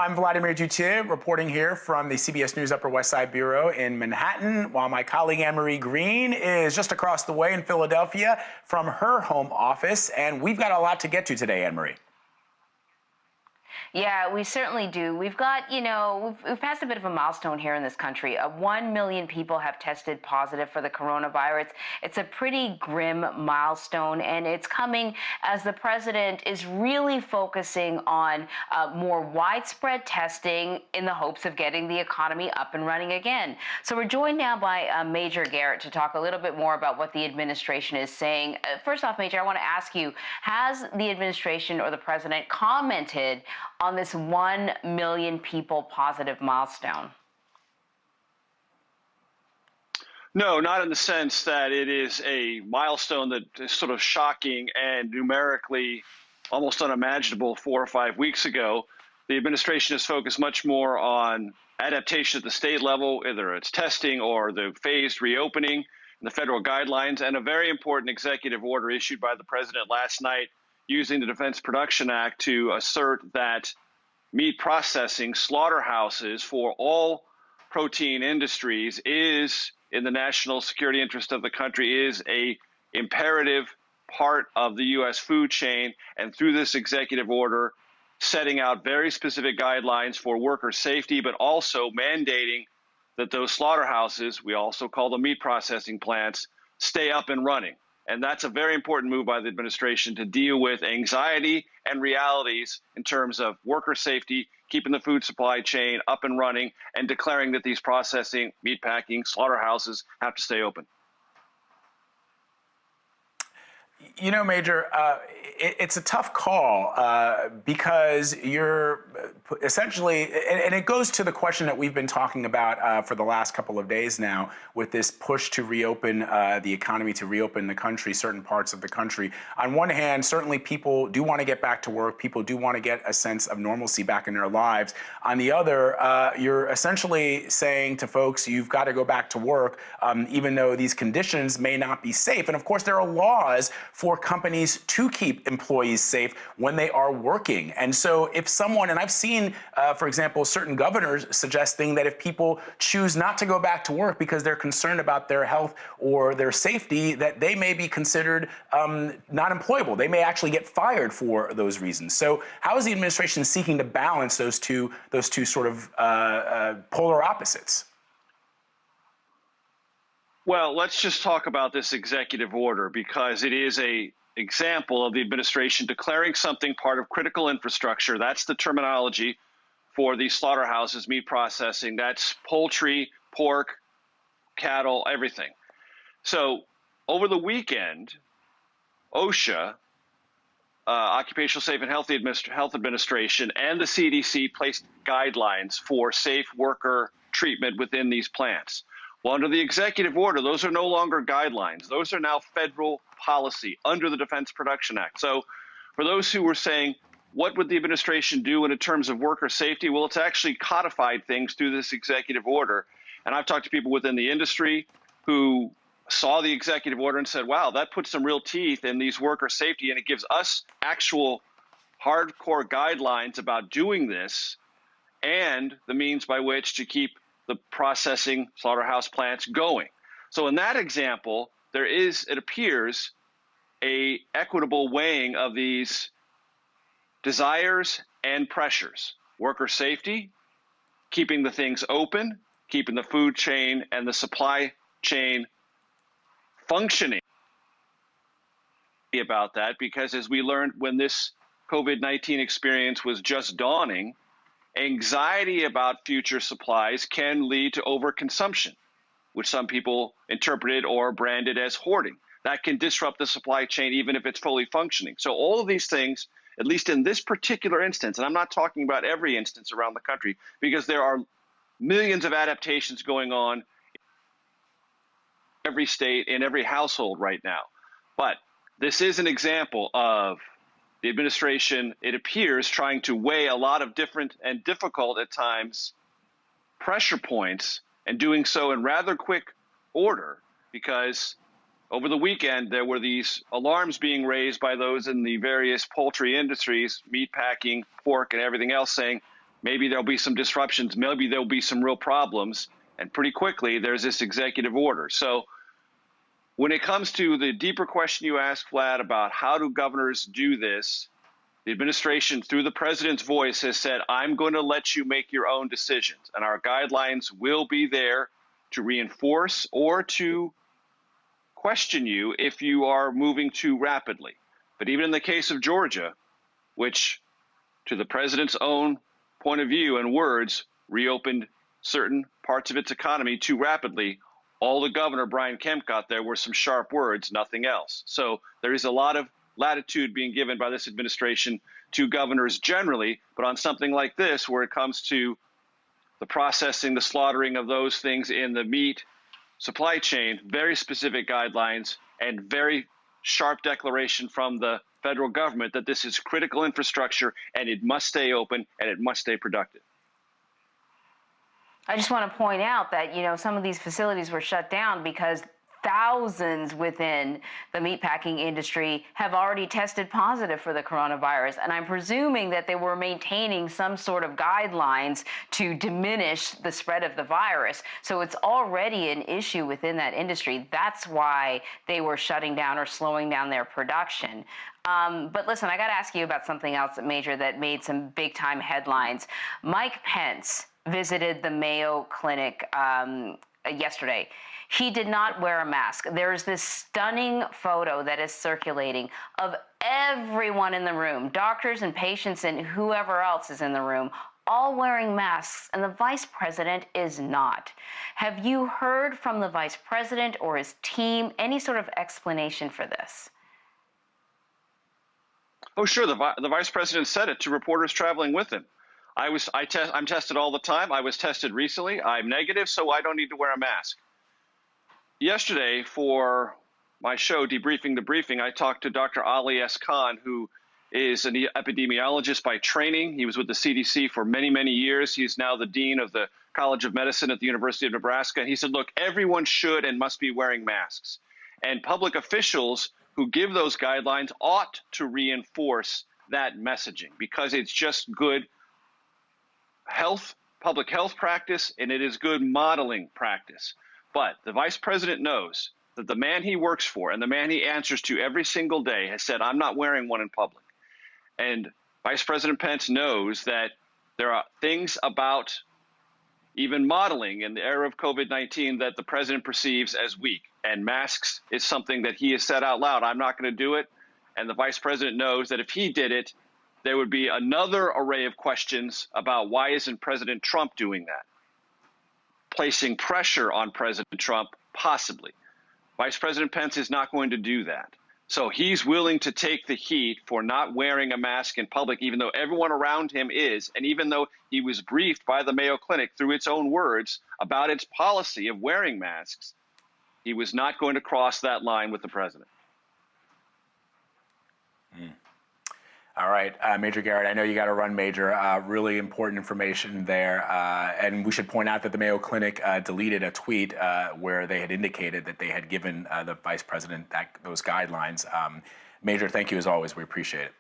I'm Vladimir Dutier, reporting here from the CBS News Upper West Side Bureau in Manhattan, while my colleague Anne-Marie Green is just across the way in Philadelphia from her home office. And we've got a lot to get to today, Anne-Marie. Yeah, we certainly do. We've got, we've passed a bit of a milestone here in this country. 1 million people have tested positive for the coronavirus. It's a pretty grim milestone, and it's coming as the president is really focusing on more widespread testing in the hopes of getting the economy up and running again. So we're joined now by Major Garrett to talk a little bit more about what the administration is saying. First off, Major, I want to ask you, has the administration or the president commented on this 1 million people positive milestone? No, not in the sense that it is a milestone that is sort of shocking and numerically almost unimaginable 4 or 5 weeks ago. The administration is focused much more on adaptation at the state level, whether it's testing or the phased reopening and the federal guidelines, and a very important executive order issued by the president last night using the Defense Production Act to assert that meat processing, slaughterhouses for all protein industries is in the national security interest of the country, is a imperative part of the U.S. food chain. And through this executive order, setting out very specific guidelines for worker safety, but also mandating that those slaughterhouses, we also call them meat processing plants, stay up and running. And that's a very important move by the administration to deal with anxiety and realities in terms of worker safety, keeping the food supply chain up and running, and declaring that these processing, meatpacking, slaughterhouses have to stay open. You know, Major, it's a tough call because you're essentially, and it goes to the question that we've been talking about for the last couple of days now, with this push to reopen the economy, to reopen the country, certain parts of the country. On one hand, certainly people do want to get back to work. People do want to get a sense of normalcy back in their lives. On the other, you're essentially saying to folks, you've got to go back to work, even though these conditions may not be safe. And of course, there are laws for companies to keep employees safe when they are working. And so if someone, and I've seen, for example, certain governors suggesting that if people choose not to go back to work because they're concerned about their health or their safety, that they may be considered not employable. They may actually get fired for those reasons. So how is the administration seeking to balance those two sort of polar opposites? Well, let's just talk about this executive order because it is an example of the administration declaring something part of critical infrastructure. That's the terminology for these slaughterhouses, meat processing. That's poultry, pork, cattle, everything. So over the weekend, OSHA, Occupational Safe and Health Administration, and the CDC placed guidelines for safe worker treatment within these plants. Well, under the executive order, those are no longer guidelines. Those are now federal policy under the Defense Production Act. So for those who were saying, what would the administration do in terms of worker safety? Well, it's actually codified things through this executive order. And I've talked to people within the industry who saw the executive order and said, wow, that puts some real teeth in these worker safety, and it gives us actual hardcore guidelines about doing this and the means by which to keep the processing slaughterhouse plants going. So in that example, there is, it appears, a equitable weighing of these desires and pressures. Worker safety, keeping the things open, keeping the food chain and the supply chain functioning. About that, because as we learned when this COVID-19 experience was just dawning, anxiety about future supplies can lead to overconsumption, which some people interpreted or branded as hoarding. That can disrupt the supply chain even if it's fully functioning. So all of these things, at least in this particular instance, and I'm not talking about every instance around the country, because there are millions of adaptations going on in every state, in every household right now. But this is an example of the administration, it appears, trying to weigh a lot of different and difficult at times pressure points, and doing so in rather quick order, because over the weekend there were these alarms being raised by those in the various poultry industries, meat packing, pork, and everything else, saying maybe there'll be some disruptions, maybe there'll be some real problems, and pretty quickly there's this executive order. So when it comes to the deeper question you asked, Vlad, about how do governors do this, the administration, through the president's voice, has said, I'm going to let you make your own decisions, and our guidelines will be there to reinforce or to question you if you are moving too rapidly. But even in the case of Georgia, which, to the president's own point of view and words, reopened certain parts of its economy too rapidly, all the governor, Brian Kemp, got there were some sharp words, nothing else. So there is a lot of latitude being given by this administration to governors generally, but on something like this, where it comes to the processing, the slaughtering of those things in the meat supply chain, very specific guidelines and very sharp declaration from the federal government that this is critical infrastructure and it must stay open and it must stay productive. I just want to point out that, some of these facilities were shut down because thousands within the meatpacking industry have already tested positive for the coronavirus. And I'm presuming that they were maintaining some sort of guidelines to diminish the spread of the virus. So it's already an issue within that industry. That's why they were shutting down or slowing down their production. But listen, I got to ask you about something else, Major, that made some big-time headlines. Mike Pence visited the Mayo Clinic yesterday. He did not wear a mask. There's this stunning photo that is circulating of everyone in the room, doctors and patients and whoever else is in the room, all wearing masks, and the vice president is not. Have you heard from the vice president or his team any sort of explanation for this? Oh, sure. The vice president said it to reporters traveling with him. I'm tested all the time. I was tested recently. I'm negative, so I don't need to wear a mask. Yesterday, for my show, Debriefing the Briefing, I talked to Dr. Ali S. Khan, who is an epidemiologist by training. He was with the CDC for many, many years. He's now the dean of the College of Medicine at the University of Nebraska. He said, look, everyone should and must be wearing masks. And public officials who give those guidelines ought to reinforce that messaging because it's just good public health practice, and it is good modeling practice. But the vice president knows that the man he works for and the man he answers to every single day has said, I'm not wearing one in public. And Vice President Pence knows that there are things about even modeling in the era of COVID-19 that the president perceives as weak. And masks is something that he has said out loud, I'm not going to do it. And the vice president knows that if he did it, there would be another array of questions about why isn't President Trump doing that? Placing pressure on President Trump, possibly. Vice President Pence is not going to do that. So he's willing to take the heat for not wearing a mask in public, even though everyone around him is, and even though he was briefed by the Mayo Clinic through its own words about its policy of wearing masks, he was not going to cross that line with the president. All right, Major Garrett, I know you got to run, Major. Really important information there. And we should point out that the Mayo Clinic deleted a tweet where they had indicated that they had given the vice president those guidelines. Major, thank you as always. We appreciate it.